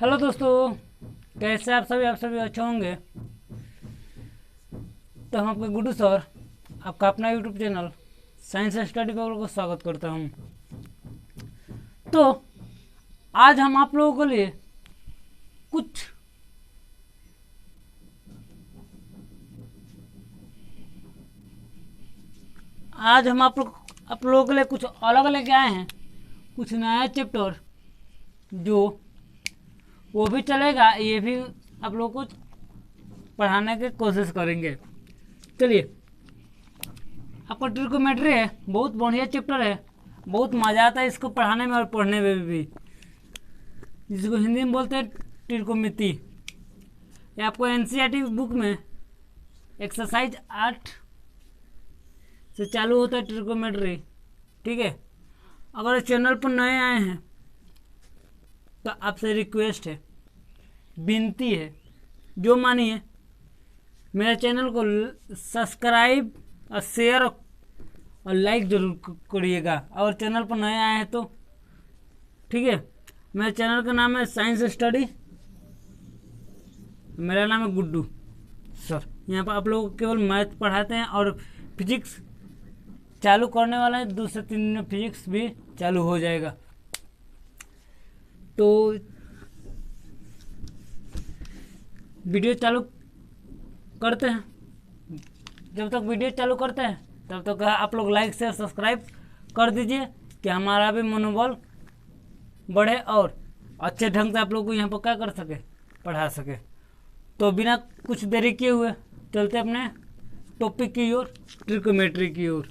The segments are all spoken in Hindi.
हेलो दोस्तों, कैसे आप सभी अच्छे होंगे। तो हम आपके गुड्डू सर आपका अपना YouTube channel science study paper को स्वागत करता हूँ। तो आज हम आप लोगों के लिए कुछ आज हम आप लोगों के लिए कुछ अलग लेके आए हैं, कुछ नया चैप्टर जो वो भी चलेगा, ये भी आप लोगों को पढ़ाने की कोशिश करेंगे। चलिए, आपका ट्रिकोमेट्री है, बहुत बढ़िया चैप्टर है, बहुत मज़ा आता है इसको पढ़ाने में और पढ़ने में भी। जिसको हिंदी में बोलते हैं ट्रिकोमिति। ये आपको एनसीईआरटी बुक में एक्सरसाइज 8 से चालू होता है ट्रिकोमेट्री। ठीक है, अगर चैनल पर नए आए हैं तो आपसे रिक्वेस्ट है, विनती है, जो मानिए मेरे चैनल को सब्सक्राइब और शेयर और लाइक जरूर करिएगा। और चैनल पर नए आए हैं तो ठीक है, मेरे चैनल का नाम है साइंस स्टडी, मेरा नाम है गुड्डू सर। यहाँ पर आप लोगों को केवल मैथ पढ़ाते हैं और फिजिक्स चालू करने वाला है, 2 से 3 दिन में फिजिक्स भी चालू हो जाएगा। तो वीडियो चालू करते हैं। जब तक वीडियो चालू करते हैं तब तक आप लोग लाइक शेयर सब्सक्राइब कर दीजिए कि हमारा भी मनोबल बढ़े और अच्छे ढंग से आप लोग को यहाँ पर क्या कर सके, पढ़ा सके। तो बिना कुछ देरी किए हुए चलते अपने टॉपिक की ओर, ट्रिकोमेट्री की ओर।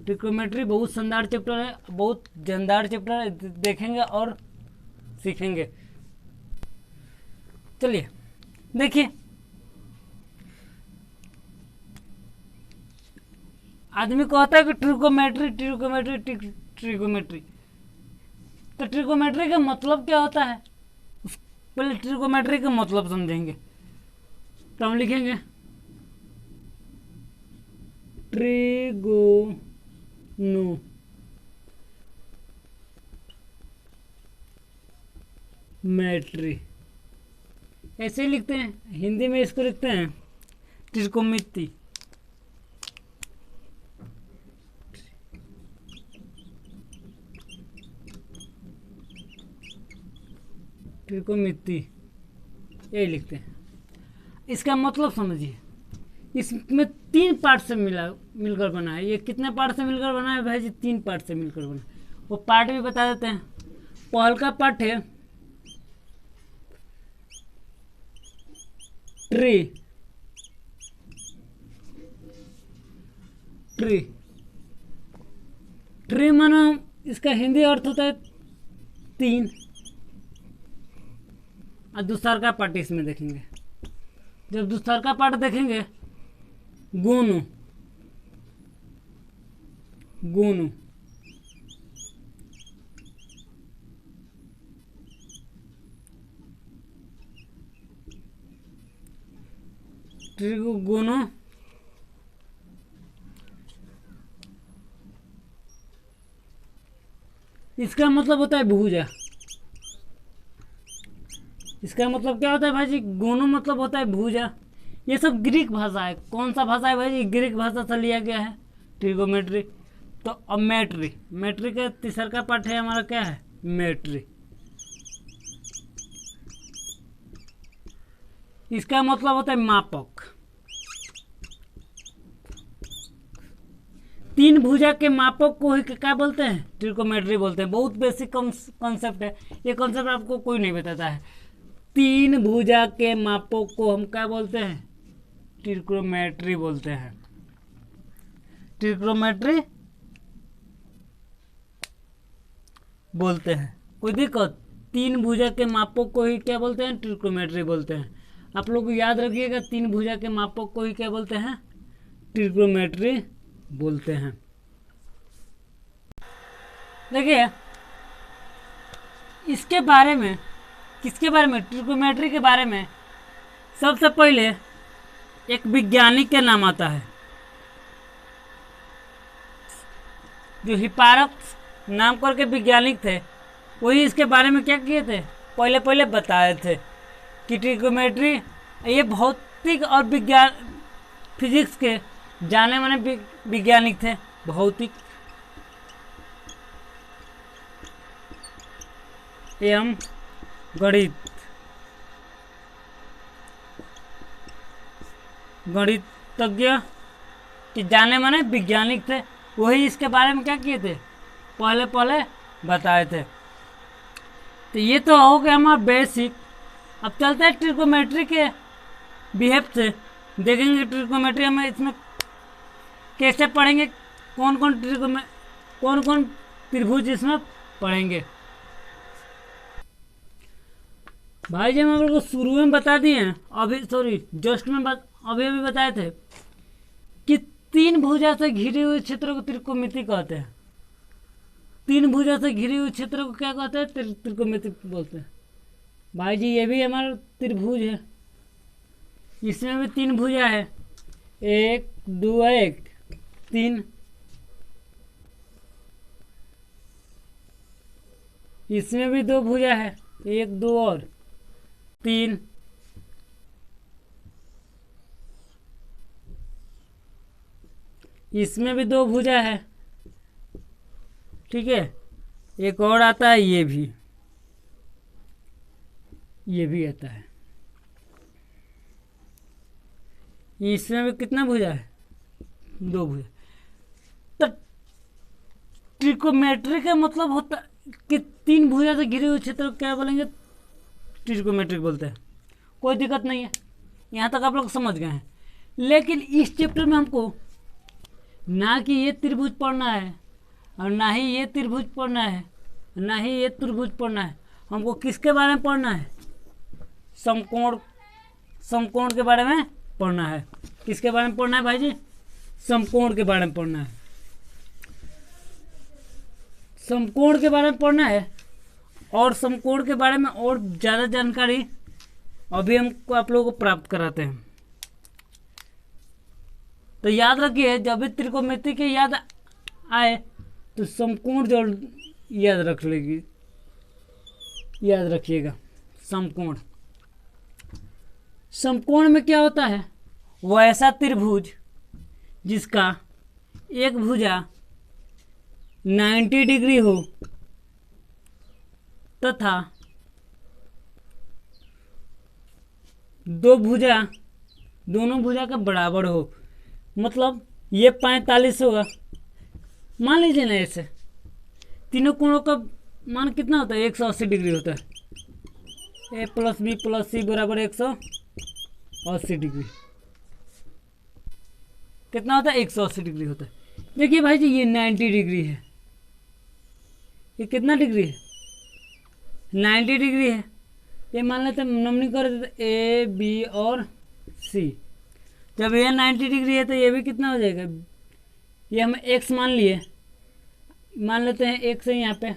ट्रिकोमेट्री बहुत शानदार चैप्टर है, बहुत जानदार चैप्टर है, देखेंगे और सीखेंगे। चलिए देखिए, आदमी कहता है कि ट्रिकोमेट्री ट्रिकोमेट्री ट्रिकोमेट्री। तो ट्रिकोमेट्री का मतलब क्या होता है, पहले ट्रिकोमेट्री का मतलब समझेंगे। तो हम लिखेंगे ट्रिगोनोमेट्री, ऐसे ही लिखते हैं। हिंदी में इसको लिखते हैं ट्रिकोमिति। ट्रिकोमिति यही लिखते हैं। इसका मतलब समझिए, इसमें 3 पार्ट से मिलकर बना है। ये कितने पार्ट से मिलकर बना है भाई जी? 3 पार्ट से मिलकर बना है। वो पार्ट भी बता देते हैं। पहल का पार्ट है ट्री। ट्री ट्री मानो इसका हिंदी अर्थ होता है 3। और दूसरा का पार्ट इसमें देखेंगे। जब दूसरा का पार्ट देखेंगे, गोनू गोनू ट्रिगोनो इसका मतलब होता है भुजा। इसका मतलब क्या होता है भाई जी? गोनो मतलब होता है भुजा। ये सब ग्रीक भाषा है। कौन सा भाषा है भाई जी? ग्रीक भाषा से लिया गया है ट्रिगोमेट्री। तो अब मेट्री, मेट्री का तीसरा का पार्ट है हमारा, क्या है? मेट्री। इसका मतलब होता है मापक। 3 भुजा के मापक को ही क्या बोलते हैं? ट्रिकोमेट्री बोलते हैं। बहुत बेसिक कॉन्सेप्ट है, ये कॉन्सेप्ट आपको कोई नहीं बताता है। 3 भुजा के मापक को हम क्या बोलते हैं? ट्रिकोमेट्री बोलते हैं। ट्रिकोमेट्री बोलते हैं। कोई दिक्कत? 3 भुजा के मापक को ही क्या बोलते हैं? ट्रिकोमेट्री बोलते हैं। आप लोग याद रखिएगा, 3 भुजा के मापक को ही क्या बोलते हैं? ट्रिकोमेट्री बोलते हैं। देखिए, इसके बारे में, किसके बारे में? ट्रिकोमेट्री के बारे में सबसे पहले एक वैज्ञानिक के नाम आता है, जो हिपारक्स नाम करके वैज्ञानिक थे। वही इसके बारे में क्या किए थे? पहले पहले बताए थे कि ट्रिग्नोमेट्री ये भौतिक और विज्ञान फिजिक्स के जाने माने वैज्ञानिक थे। भौतिक एवं गणितज्ञ के जाने माने वैज्ञानिक थे। वही इसके बारे में क्या किए थे, पहले पहले बताए थे। तो ये तो हो गया हमारा बेसिक। अब चलते हैं ट्रिग्नोमेट्री के बिहेव से, देखेंगे ट्रिग्नोमेट्री हमें इसमें कैसे पढ़ेंगे, कौन कौन त्रिभुज इसमें पढ़ेंगे। भाई जी हम लोग को शुरू में बता दिए हैं, अभी सॉरी जस्ट में अभी बताए थे कि तीन भुजा से घिरे हुए क्षेत्र को त्रिकोणमिति कहते हैं। तीन भुजा से घिरे हुए क्षेत्र को क्या कहते हैं, त्रिकोणमिति बोलते हैं। भाई जी ये भी हमारा त्रिभुज है, इसमें भी तीन भुजा है, 1 2 1 3। इसमें भी दो भुजा है, 1 2 और 3। इसमें भी दो भुजा है, ठीक है। एक और आता है, ये भी आता है। इसमें भी कितना भुजा है, दो भुजा। तो ट्रिकोमेट्री का मतलब होता है कि तीन भुजा से घिरे हुए क्षेत्र को क्या बोलेंगे, ट्रिकोमेट्रिक बोलते हैं। कोई दिक्कत नहीं है, यहाँ तक आप लोग समझ गए हैं। लेकिन इस चैप्टर में हमको ना कि ये त्रिभुज पढ़ना है और ना ही ये त्रिभुज पढ़ना है, ना ही ये त्रिभुज पढ़ना है। हमको किसके बारे में पढ़ना है, समकोण के बारे में पढ़ना है। किसके बारे में पढ़ना है भाई जी, समकोण के बारे में पढ़ना है। समकोण के बारे में पढ़ना है और समकोण के बारे में और ज़्यादा जानकारी अभी हमको आप लोगों को प्राप्त कराते हैं। तो याद रखिए, जब भी त्रिकोणमिति की याद आए तो समकोण जो याद रखिएगा। समकोण में क्या होता है, वो ऐसा त्रिभुज जिसका एक भुजा 90 डिग्री हो तथा दोनों भुजा का बराबर हो। मतलब ये 45 होगा, मान लीजिए ना। ऐसे तीनों कोणों का मान कितना होता है, 180 डिग्री होता है। ए प्लस बी प्लस सी बराबर 180 डिग्री। कितना होता है, 180 डिग्री होता है। देखिए भाई जी ये 90 डिग्री है, ये कितना डिग्री है, 90 डिग्री है। ये मान लेते हैं, नंबरिंग कर देते ए बी और सी। जब ये 90 डिग्री है तो ये भी कितना हो जाएगा, ये हम x मान लिए, मान लेते हैं x है यहाँ पे,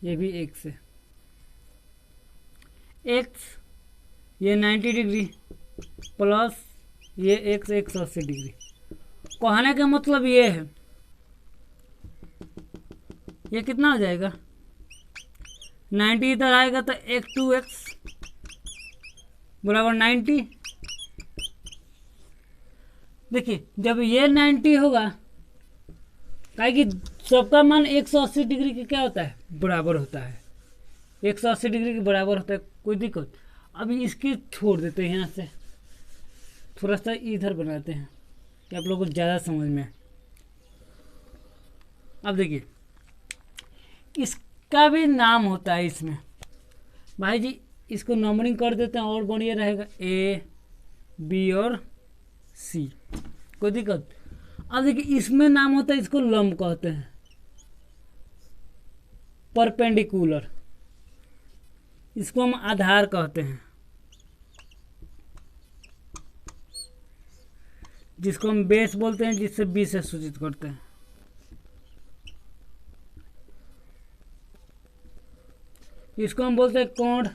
ये भी x है। x ये 90 डिग्री प्लस ये x 180 डिग्री। कहने का मतलब ये है, ये कितना हो जाएगा, 90 इधर आएगा तो 2x बराबर 90। देखिए जब ये 90 होगा, काहे कि सबका मान 180 डिग्री के क्या होता है, बराबर होता है। 180 डिग्री के बराबर होता है, कोई दिक्कत। अभी इसके छोड़ देते हैं, यहाँ से थोड़ा सा इधर बनाते हैं कि आप लोगों को ज़्यादा समझ में। अब देखिए इसका भी नाम होता है इसमें। भाई जी इसको नंबरिंग कर देते हैं और बढ़िया रहेगा, ए बी और सी, कोई दिक्कत। अब देखिए इसमें नाम होता है, इसको लंब कहते हैं, परपेंडिकुलर। इसको हम आधार कहते हैं, जिसको हम बेस बोलते हैं, जिससे बी से सूचित करते हैं। इसको हम बोलते हैं कोण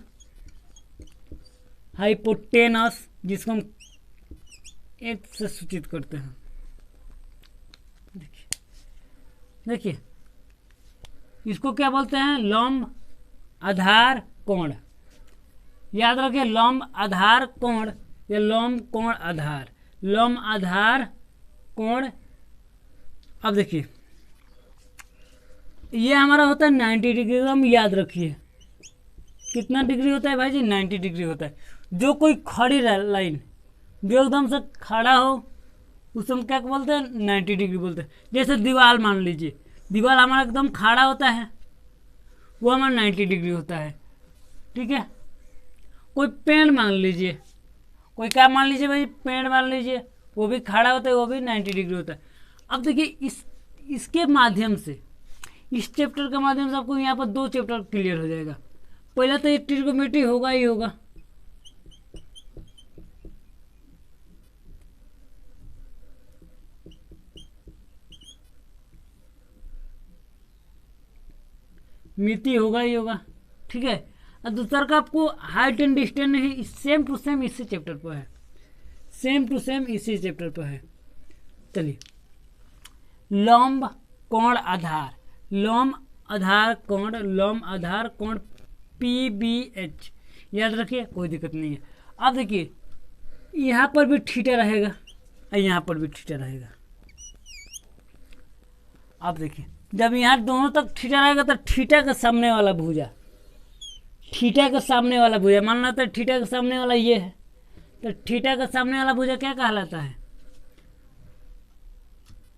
हाइपोटेनस, जिसको हम एक से सूचित करते हैं। देखिए इसको क्या बोलते हैं, लंब, आधार कोण, याद रखिए लंब आधार कोण या लंब कोण आधार, लंब आधार कोण। अब देखिए ये हमारा होता है 90 डिग्री, हम याद रखिए कितना डिग्री होता है भाई जी, 90 डिग्री होता है। जो कोई खड़ी लाइन जो एकदम से खड़ा हो उसे हम क्या बोलते हैं, 90 डिग्री बोलते हैं। जैसे दीवार मान लीजिए, दीवार हमारा एकदम खड़ा होता है, वो हमारा 90 डिग्री होता है, ठीक है। कोई पेड़ मान लीजिए, कोई क्या मान लीजिए भाई, पेड़ मान लीजिए, वो भी खड़ा होता है, वो भी 90 डिग्री होता है। अब देखिए इसके माध्यम से, इस चैप्टर के माध्यम से आपको यहाँ पर 2 चैप्टर क्लियर हो जाएगा। पहले तो ये ट्रिग्नोमेट्री होगा ही होगा, मिति होगा ही होगा, ठीक है। और दूसरा का आपको हाइट एंड डिस्टेंस नहीं, सेम टू सेम इसी चैप्टर पर है, सेम टू सेम इसी चैप्टर पर है। चलिए लंब कोण आधार, लंब आधार कोण, लंब आधार कोण PBH, याद रखिए कोई दिक्कत नहीं है। अब देखिए यहाँ पर भी थीटा रहेगा और यहाँ पर भी थीटा रहेगा। अब देखिए जब यहाँ दोनों तक थीटा रहेगा तो थीटा के सामने वाला भुजा, थीटा के सामने वाला भुजा मान लेते हैं, थीटा के सामने वाला ये है, तो थीटा के सामने वाला भुजा क्या कहलाता है,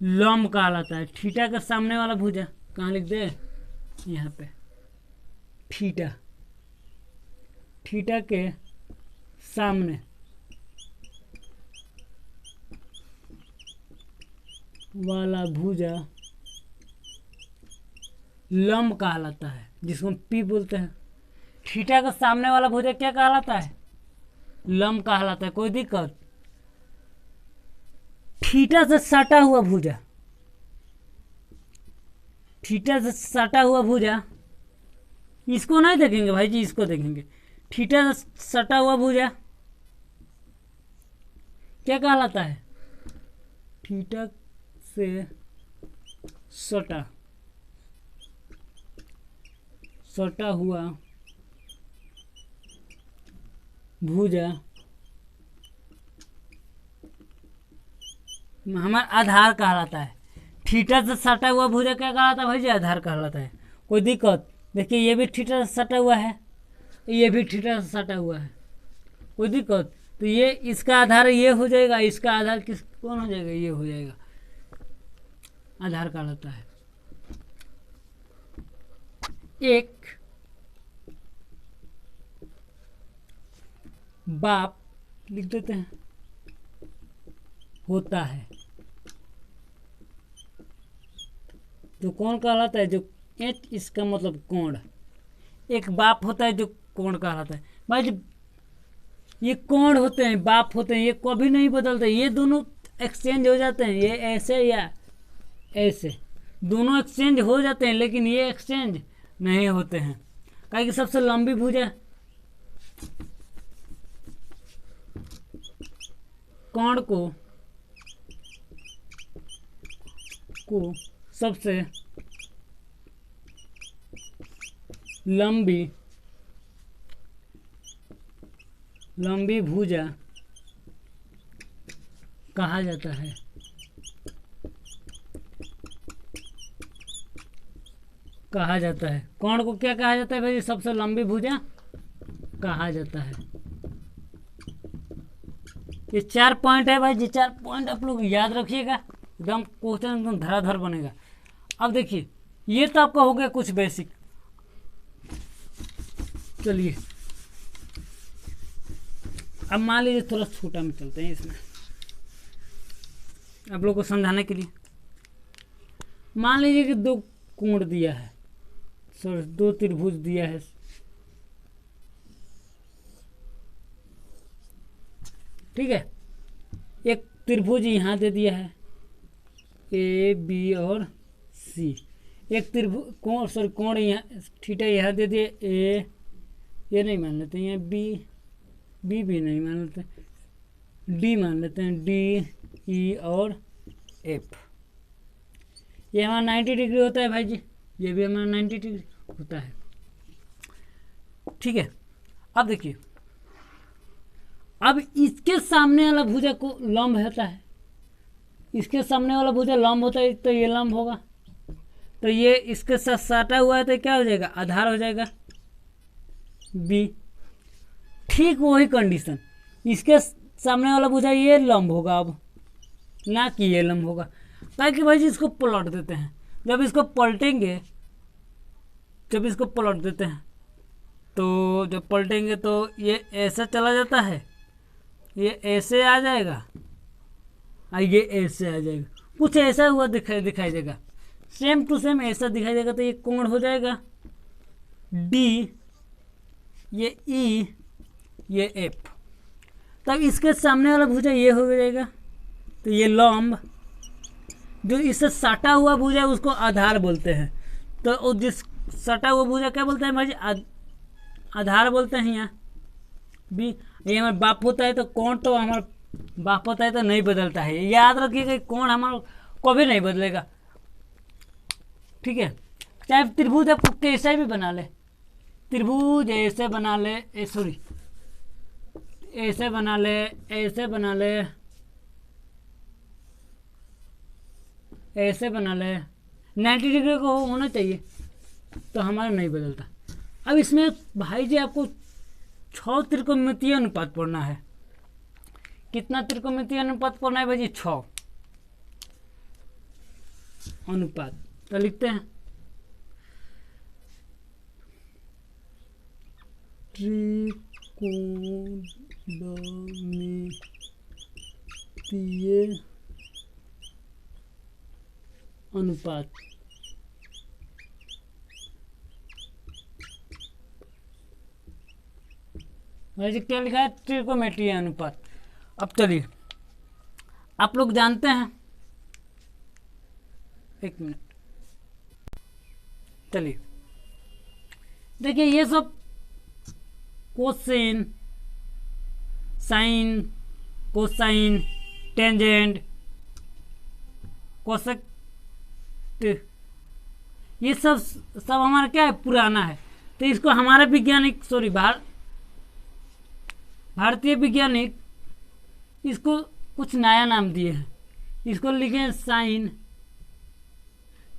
लंब कहलाता है। थीटा के सामने वाला भुजा कहाँ लिख दे, यहाँ पे थीटा, थीटा के सामने वाला भुजा लंब कहलाता है, जिसको हम P बोलते हैं। थीटा के सामने वाला भुजा क्या कहलाता है, लंब कहलाता है। कोई दिक्कत, थीटा से सटा हुआ भुजा, थीटा से सटा हुआ भुजा, इसको नहीं देखेंगे भाई जी, इसको देखेंगे। थीटा से सटा हुआ भुजा क्या कहलाता है, थीटा से सटा, सटा हुआ भुजा हमारा आधार कहलाता है। थीटा से सटा हुआ भुजा क्या कहलाता है भाई जी, आधार कहलाता है। कोई दिक्कत, देखिए ये भी थीटा से सटा हुआ है, ये भी थीटा से सटा हुआ है, कोई दिक्कत। तो ये इसका आधार ये हो जाएगा, इसका आधार किस कौन हो जाएगा, ये हो जाएगा, आधार कहलाता है। एक बाप लिख देते हैं होता है, जो कौन कहलाता है, जो एच, इसका मतलब कोण। एक बाप होता है जो कोण कहलाता है। भाई जब ये कोण होते हैं, बाप होते हैं, ये कभी नहीं बदलते, ये दोनों एक्सचेंज हो जाते हैं, ये ऐसे या ऐसे दोनों एक्सचेंज हो जाते हैं, लेकिन ये एक्सचेंज नहीं होते हैं। काहे कि सबसे लंबी भुजा कोण को सबसे लंबी भुजा कहा जाता है। कहा जाता है कोण को क्या कहा जाता है भाई, सबसे लंबी भुजा कहा जाता है। ये 4 पॉइंट है भाई जी, 4 पॉइंट आप लोग याद रखिएगा, एकदम क्वेश्चन एकदम धराधर बनेगा। अब देखिए ये तो आपका हो गया कुछ बेसिक। चलिए अब मान लीजिए थोड़ा छोटा में चलते हैं, इसमें आप लोग को समझाने के लिए। मान लीजिए कि 2 कोण दिया है, सॉरी 2 त्रिभुज दिया है, ठीक है। एक त्रिभुज यहाँ दे दिया है ए बी और सी, एक त्रिभुज कोण, सॉरी कोण यहाँ थीटा यहाँ दे दिए ए, ये नहीं मान लेते हैं, बी भी नहीं मान लेते, डी मान लेते हैं, डी ई और एफ। ये हमारा 90 डिग्री होता है भाई जी, ये भी हमारा 90 डिग्री होता है। ठीक है। अब देखिए, अब इसके सामने वाला भुजा को लंब होता है, इसके सामने वाला भुजा लंब होता है, तो ये लंब होगा, तो ये इसके साथ साटा हुआ है, तो क्या हो जाएगा, आधार हो जाएगा बी। ठीक वही कंडीशन, इसके सामने वाला भुजा ये लंब होगा, अब ना कि ये लंब होगा, ताकि भाई जी इसको पलट देते हैं। जब इसको पलटेंगे, जब इसको पलट देते हैं, तो जब पलटेंगे तो ये ऐसे चला जाता है, ये ऐसे आ जाएगा और ये ऐसे आ जाएगा, कुछ ऐसा हुआ दिखाई देगा, सेम टू सेम ऐसा दिखाई देगा। तो ये कोण हो जाएगा डी, ये ई, ये एफ। तब इसके सामने वाला भुजा ये हो जाएगा, तो ये लंब, जो इससे सटा हुआ भुजा उसको आधार बोलते हैं। तो जिस सटा हुआ भुजा क्या बोलते हैं भाई, आधार बोलते हैं। यहाँ बी, ये हमारा बाप होता है, तो कोण तो हमारा बाप होता है, तो नहीं बदलता है, याद रखिएगा, कोण हमारा कभी नहीं बदलेगा, ठीक है। चाहे त्रिभुज आपको कैसे भी बना ले, त्रिभुज ऐसे बना ले, सॉरी ऐसे बना ले, ऐसे बना ले, ऐसे बना ले, 90 डिग्री को होना चाहिए, तो हमारा नहीं बदलता। अब इसमें भाई जी आपको 6 त्रिकोणमितीय अनुपात पढ़ना है। कितना त्रिकोणमितीय अनुपात पढ़ना है भाई जी, 6 अनुपात। तो लिखते हैं त्रिकोणमितीय अनुपात। भाई क्या लिखा है, त्रिकोणमितीय अनुपात। अब चलिए, आप लोग जानते हैं, एक मिनट, चलिए देखिए, ये सब कोसेन, साइन, कोसाइन, टेंजेंट, कोसेक, ये सब हमारा क्या है, पुराना है। तो इसको हमारे वैज्ञानिक, सॉरी भारतीय वैज्ञानिक इसको कुछ नया नाम दिए हैं। इसको लिखे साइन,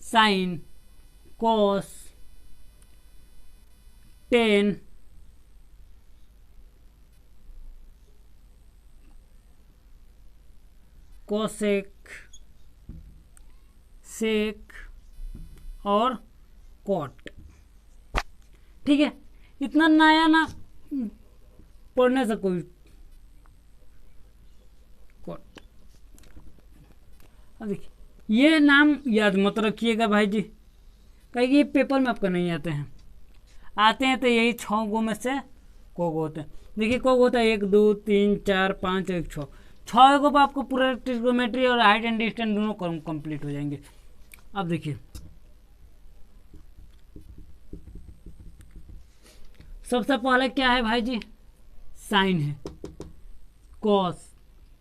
साइन, कोस, टेन, कोसेक, सेक और कॉट, ठीक है। इतना नया ना पढ़ने से कोई कॉट। अब देखिए, ये नाम याद मत रखिएगा भाई जी, कहीं ये पेपर में आपको नहीं आते हैं, आते हैं तो यही 6 गो में से को गो होते हैं। देखिए को गो होता है 1 2 3 4 5 1 6, 6 गो पर आपको पूरा ट्रिग्नोमेट्री और हाइट एंड डिस्टेंस दोनों कंप्लीट हो जाएंगे। अब देखिए, सबसे पहले क्या है भाई जी, साइन है, cos,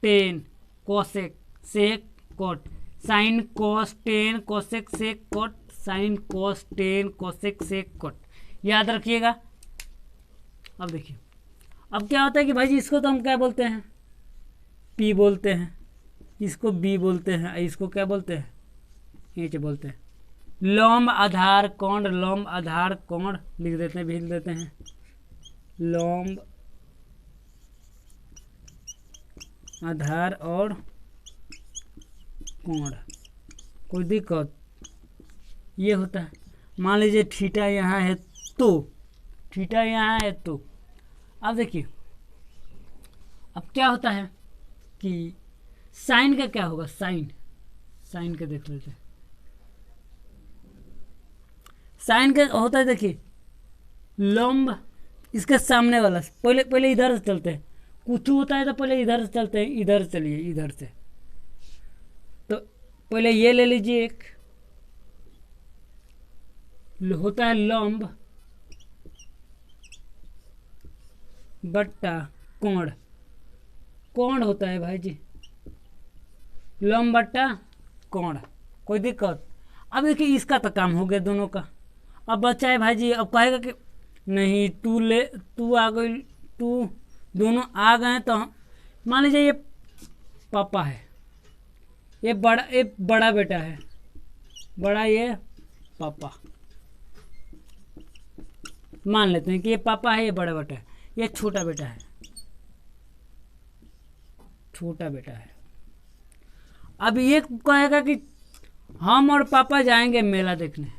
tan, cosec, sec, cot, sine, cos, tan, cosec, sec, cot, sine, cos, tan, cosec, sec, cot, याद रखिएगा। अब देखिए, अब क्या होता है कि भाई जी इसको तो हम क्या बोलते हैं, पी बोलते हैं, इसको बी बोलते हैं, इसको क्या बोलते हैं, एच बोलते हैं। लंब आधार कोण, लंब आधार कोण लिख देते हैं, लिख देते हैं लंब आधार और कोण। कोई दिक्कत ये होता है, मान लीजिए थीटा यहाँ है, तो थीटा यहाँ है, तो अब देखिए, अब क्या होता है कि साइन का क्या होगा, साइन, साइन का देख लेते हैं। साइन का होता है, देखिए लंब, इसके सामने वाला, पहले इधर से चलते हैं, कुछ होता है तो पहले इधर से चलते हैं, इधर चलिए, इधर से, तो पहले ये ले लीजिए, एक होता है लंब बट्टा कोण, कोण होता है भाई जी लंब बट्टा कोण, कोई दिक्कत। अब देखिए इसका तो काम हो गया दोनों का। अब बच्चा है भाई जी, अब कहेगा कि नहीं, तू आ गई, तू, दोनों आ गए तो मान लीजिए ये पापा है, ये बड़ा बेटा है, बड़ा ये पापा, मान लेते हैं कि ये पापा है, ये बड़ा बेटा है, ये छोटा बेटा है, छोटा बेटा है। अब ये कहेगा कि हम और पापा जाएंगे मेला देखने,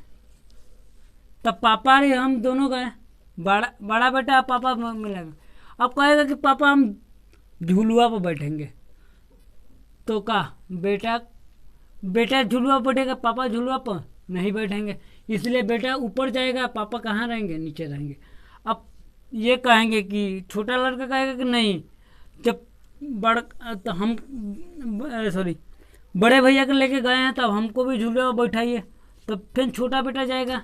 तब पापा और हम दोनों गए, बड़ा बेटा और पापा मिलेगा। अब कहेगा कि पापा हम झुलुआ पर बैठेंगे, तो का बेटा झुलुआ पर बैठेगा, पापा झुलुआ पर नहीं बैठेंगे, इसलिए बेटा ऊपर जाएगा, पापा कहाँ रहेंगे, नीचे रहेंगे। अब ये कहेंगे कि छोटा लड़का कहेगा कि नहीं, जब तो हम सॉरी बड़े भैया के लेके गए हैं तब हमको भी झुलुआ बैठाइए, तब फिर छोटा बेटा जाएगा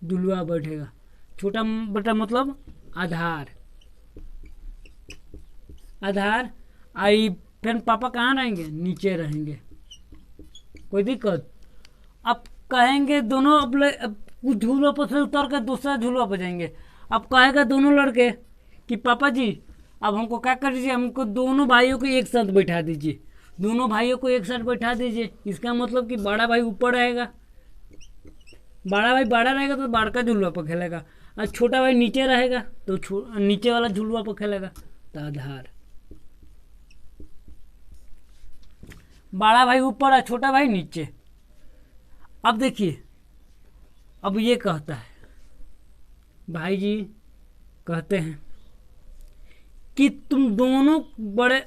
झुलुआ बैठेगा। छोटा बेटा मतलब आधार, आई, फिर पापा कहाँ रहेंगे, नीचे रहेंगे, कोई दिक्कत। अब कहेंगे दोनों अब कुछ झूलों पर से उतर कर दूसरा झूलों पर जाएंगे। अब कहेगा दोनों लड़के कि पापा जी अब हमको क्या कर दीजिए, हमको दोनों भाइयों को एक साथ बैठा दीजिए, दोनों भाइयों को एक साथ बैठा दीजिए। इसका मतलब कि बड़ा भाई ऊपर रहेगा, बड़ा भाई बड़ा रहेगा तो बड़ा का झुलुआ पर खेलेगा, और छोटा भाई नीचे रहेगा तो नीचे वाला झुलुआ पर खेलेगा। तो आधार, बड़ा भाई ऊपर है, छोटा भाई नीचे। अब देखिए, अब ये कहता है, भाई जी कहते हैं कि तुम दोनों बड़े,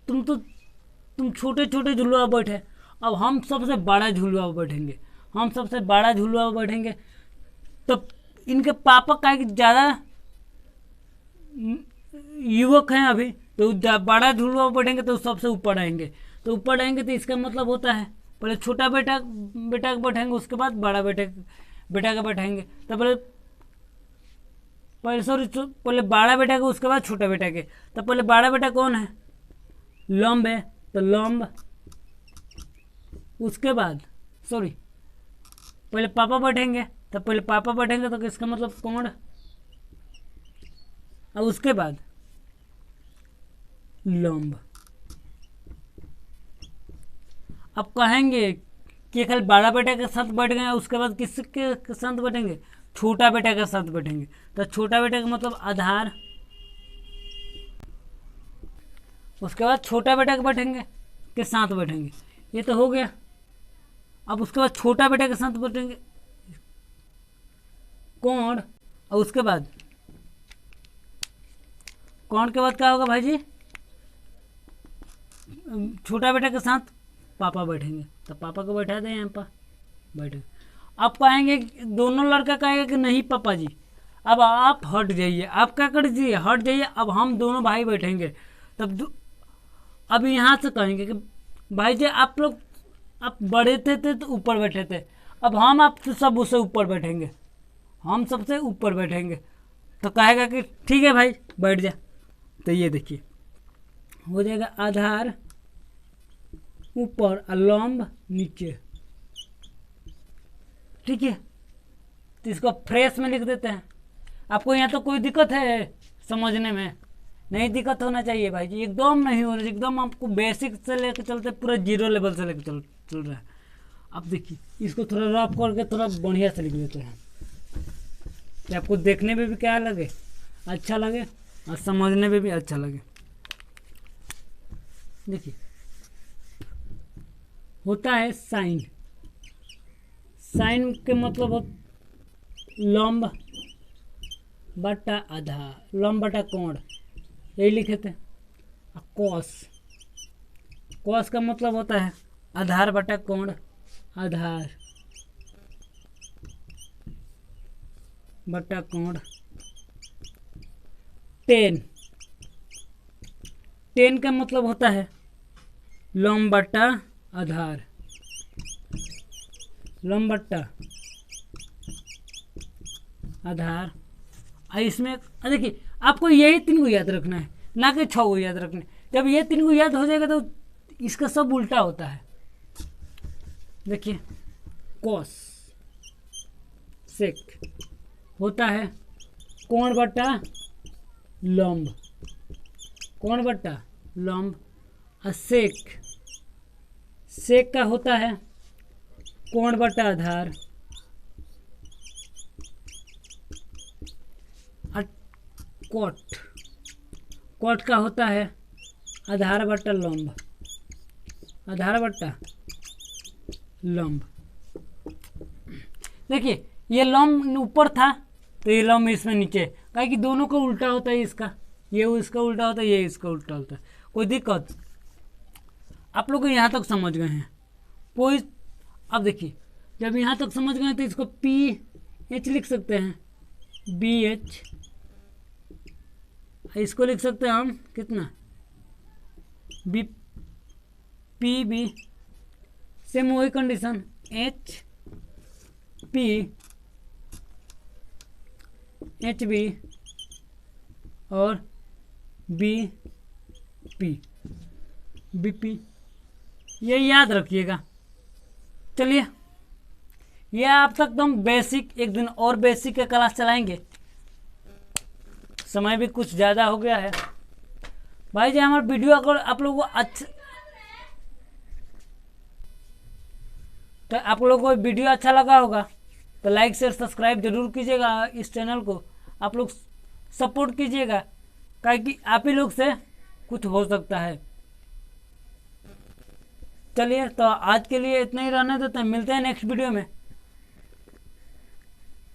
तुम छोटे छोटे झुलुआ पर बैठे, अब हम सबसे बड़ा झुलुआ पर बैठेंगे, हम सबसे बड़ा झुलुआ पर बैठेंगे। तो इनके पापा का ज़्यादा युवक हैं अभी, तो बड़ा झुलुआ पर बैठेंगे तो सबसे ऊपर आएंगे, तो ऊपर आएंगे तो इसका मतलब होता है पहले छोटा बेटा का बैठाएंगे, उसके बाद बड़ा बेटा का बैठाएंगे। तो पहले बड़ा बेटा के, उसके बाद छोटा बेटा के। तो पहले बड़ा बेटा कौन है, लंब है, तो लंब, उसके बाद पहले पापा बैठेंगे, तो पहले पापा बैठेंगे तो इसका मतलब कोण, और उसके बाद लंब। अब कहेंगे कि कल बड़ा बेटा के साथ बैठ गए, उसके बाद किसके साथ बैठेंगे, छोटा बेटा के साथ बैठेंगे। तो छोटा बेटा का मतलब आधार, उसके बाद छोटा बेटा के बैठेंगे के साथ बैठेंगे, ये तो हो गया। अब उसके बाद छोटा बेटा के साथ बैठेंगे कोण, और उसके बाद कोण के बाद क्या होगा भाई जी, छोटा बेटा के साथ पापा बैठेंगे, तो पापा को बैठा दें यहाँ पर बैठे। अब कहेंगे, दोनों लड़का कहेगा कि नहीं पापा जी अब आप हट जाइए, आप क्या कर दीजिए, हट जाइए, अब हम दोनों भाई बैठेंगे। तब अब यहाँ से कहेंगे कि भाई जी आप लोग, आप बड़े थे तो ऊपर बैठे थे, अब हम आप सब उससे ऊपर बैठेंगे, हम सबसे ऊपर बैठेंगे। तो कहेगा कि ठीक है भाई बैठ जा। तो ये देखिए हो जाएगा आधार ऊपर और लंब नीचे, ठीक है। तो इसको फ्रेश में लिख देते हैं। आपको यहाँ तो कोई दिक्कत है समझने में, नहीं दिक्कत होना चाहिए भाई जी, एकदम नहीं हो रहा, एकदम आपको बेसिक से लेकर चलते पूरा जीरो लेवल से लेकर चल रहा है। अब देखिए इसको थोड़ा रफ करके थोड़ा बढ़िया से लिख देते हैं, कि आपको देखने में भी क्या लगे, अच्छा लगे, और समझने में भी अच्छा लगे। देखिए होता है साइन, साइन के मतलब लंब बटा आधार, लंब बटा कोण, यही लिखे थे। कॉस, कॉस का मतलब होता है आधार बटा कोण, आधार बटा कोण। टेन, टेन का मतलब होता है लंब बटा आधार, लंब बटा आधार। इसमें देखिए आपको यही तीन को याद रखना है, ना कि 6 को याद रखना है। जब ये 3 को याद हो जाएगा तो इसका सब उल्टा होता है। देखिए कॉस सेक होता है कोण बट्टा लंब, कोण बट्टा लंब। और सेक, सेक का होता है कोण बट्टा आधार। और कोट, कोट का होता है आधार बट्टा लंब, आधार बट्टा लंब। देखिए ये लंब ऊपर था तो ये लंब इसमें नीचे, काहे कि दोनों का उल्टा होता है, इसका ये इसका उल्टा होता है, ये इसका उल्टा होता है। कोई दिक्कत? आप लोग यहाँ तक समझ गए हैं कोई? अब देखिए जब यहाँ तक समझ गए तो इसको पी एच लिख सकते हैं, बी एच। इसको लिख सकते हैं हम कितना, बी पी बी। सेम वही condition, H P H B और बी पी, बी पी। ये याद रखिएगा। चलिए ये आप तक तो हम बेसिक, एक दिन और बेसिक के क्लास चलाएंगे। समय भी कुछ ज़्यादा हो गया है भाई जी। हमारा वीडियो अगर आप लोगों को अच्छा, तो आप लोगों को वीडियो अच्छा लगा होगा तो लाइक शेयर सब्सक्राइब जरूर कीजिएगा। इस चैनल को आप लोग सपोर्ट कीजिएगा, क्योंकि आप ही लोग से कुछ हो सकता है। चलिए तो आज के लिए इतना ही रहने देते हैं, मिलते हैं नेक्स्ट वीडियो में।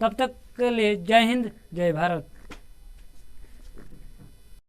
तब तक के लिए जय हिंद, जय भारत।